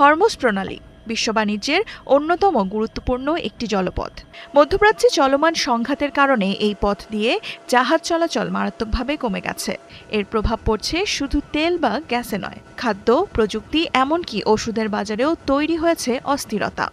Hormuz প্রণালী বিশ্ব বাণিজ্যের অন্যতম গুরুত্বপূর্ণ একটি জলপথ। মধ্যপ্রাচ্যে চলমান সংঘাতের কারণে এই পথ দিয়ে জাহাজ চলাচল মারাত্মকভাবে কমে গেছে। এর প্রভাব পড়ছে শুধু তেল বা গ্যাসে নয়, খাদ্য, প্রযুক্তি, এমনকি ওষুধের বাজারেও তৈরি হয়েছে অস্থিরতা।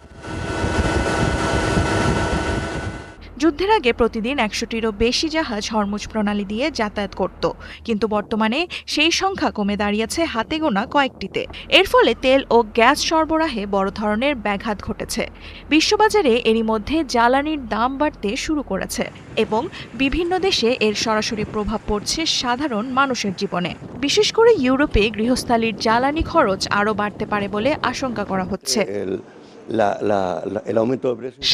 যুদ্ধের আগে প্রতিদিন ১০০টিরও বেশি জাহাজ হরমুজ প্রণালী দিয়ে যাতায়াত করত, কিন্তু বর্তমানে সেই সংখ্যা কমে দাঁড়িয়েছে হাতে গোনা কয়েকটিতে। এর ফলে তেল ও গ্যাস সরবরাহে বড় ধরনের ব্যাঘাত ঘটেছে। বিশ্ববাজারে এরই মধ্যে জ্বালানির দাম বাড়তে শুরু করেছে এবং বিভিন্ন দেশে এর সরাসরি প্রভাব পড়ছে সাধারণ মানুষের জীবনে। বিশেষ করে ইউরোপে গৃহস্থালির জ্বালানি খরচ আরও বাড়তে পারে বলে আশঙ্কা করা হচ্ছে।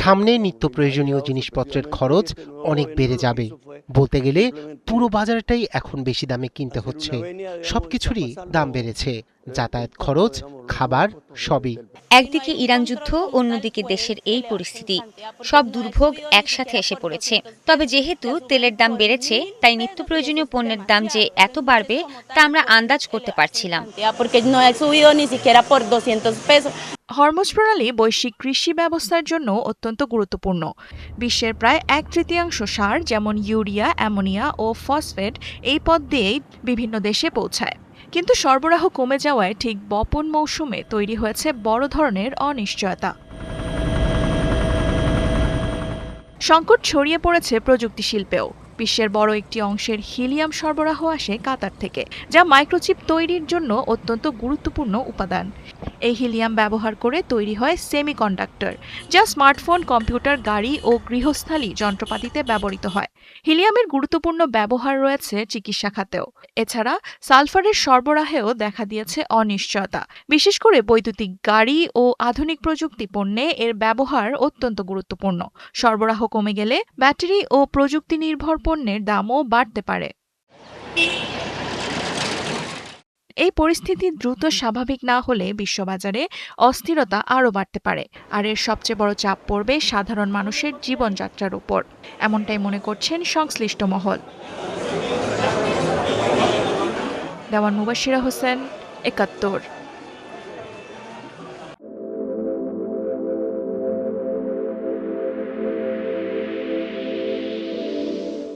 সামনে নিত্য প্রয়োজনীয় জিনিসপত্রের খরচ অনেক বেড়ে যাবে। বলতে গেলে পুরো বাজারটাই এখন বেশি দামে কিনতে হচ্ছে। সবকিছুরই দাম বেড়েছে, যাতায়াত খরচ, খাবার, সবই। একদিকে ইরান যুদ্ধ, অন্যদিকে দেশের এই পরিস্থিতি, সব দুর্ভোগ একসাথে এসে পড়েছে। তবে যেহেতু তেলের দাম বেড়েছে, তাই নিত্য প্রয়োজনীয় পণ্যের দাম যে এত বাড়বে তা আমরা আন্দাজ করতে পারছিলাম। হরমুজ প্রণালী বৈশ্বিক কৃষি ব্যবস্থার জন্য অত্যন্ত গুরুত্বপূর্ণ। বিশ্বের প্রায় 1/3 সার, যেমন ইউরিয়া, অ্যামোনিয়া ও ফসফেট, এই পথ দিয়েই বিভিন্ন দেশে পৌঁছায়। কিন্তু সরবরাহ কমে যাওয়ায় ঠিক বপন মৌসুমে তৈরি হয়েছে বড় ধরনের অনিশ্চয়তা। সংকট ছড়িয়ে পড়েছে প্রযুক্তি শিল্পেও। বিশ্বের বড় একটি অংশের হিলিয়াম সরবরাহ আসে কাতার থেকে, যা মাইক্রোচিপ তৈরির জন্য অত্যন্ত গুরুত্বপূর্ণ উপাদান। এই হিলিয়াম ব্যবহার করে তৈরি হয় সেমিকন্ডাক্টর, যা স্মার্টফোন, কম্পিউটার, গাড়ি ও গৃহস্থালী যন্ত্রপাতিতে ব্যবহৃত হয়। হিলিয়ামের গুরুত্বপূর্ণ ব্যবহার রয়েছে চিকিৎসা খাতেও। এছাড়া সালফারের সরবরাহেও দেখা দিয়েছে অনিশ্চয়তা। বিশেষ করে বৈদ্যুতিক গাড়ি ও আধুনিক প্রযুক্তি পণ্যে এর ব্যবহার অত্যন্ত গুরুত্বপূর্ণ। সরবরাহ কমে গেলে ব্যাটারি ও প্রযুক্তি নির্ভর পণ্যের দামও বাড়তে পারে। এই পরিস্থিতি দ্রুত স্বাভাবিক না হলে বিশ্ববাজারে অস্থিরতা আরও বাড়তে পারে, আর এর সবচেয়ে বড় চাপ পড়বে সাধারণ মানুষের জীবনযাত্রার উপর। এমনটাই মনে করছেন সংশ্লিষ্ট মহল। দেওয়ান মুবাশশিরা হোসেন, ৭১।